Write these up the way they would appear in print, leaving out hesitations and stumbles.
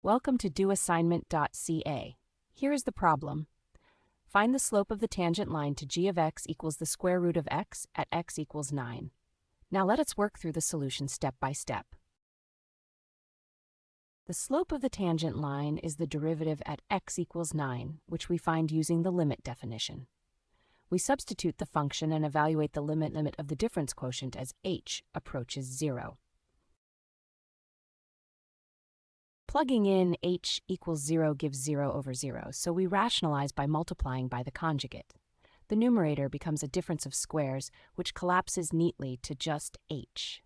Welcome to doassignment-ca. Here is the problem. Find the slope of the tangent line to g of x equals the square root of x at x equals 9. Now let us work through the solution step by step. The slope of the tangent line is the derivative at x equals 9, which we find using the limit definition. We substitute the function and evaluate the limit of the difference quotient as h approaches 0. Plugging in h equals 0 gives 0 over 0, so we rationalize by multiplying by the conjugate. The numerator becomes a difference of squares, which collapses neatly to just h.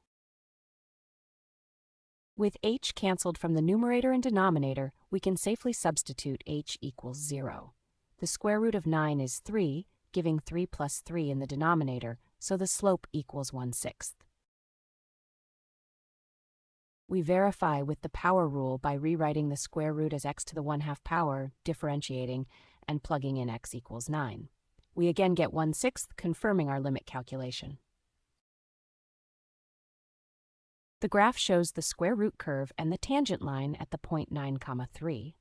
With h cancelled from the numerator and denominator, we can safely substitute h equals 0. The square root of 9 is 3, giving 3 plus 3 in the denominator, so the slope equals 1/6. We verify with the power rule by rewriting the square root as x to the 1/2 power, differentiating, and plugging in x equals 9. We again get 1/6, confirming our limit calculation. The graph shows the square root curve and the tangent line at the point 9, 3.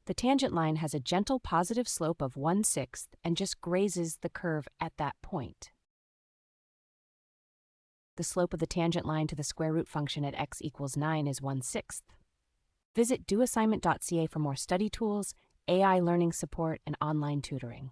The tangent line has a gentle positive slope of 1/6 and just grazes the curve at that point. The slope of the tangent line to the square root function at x equals 9 is 1/6. Visit doassignment.ca for more study tools, AI learning support, and online tutoring.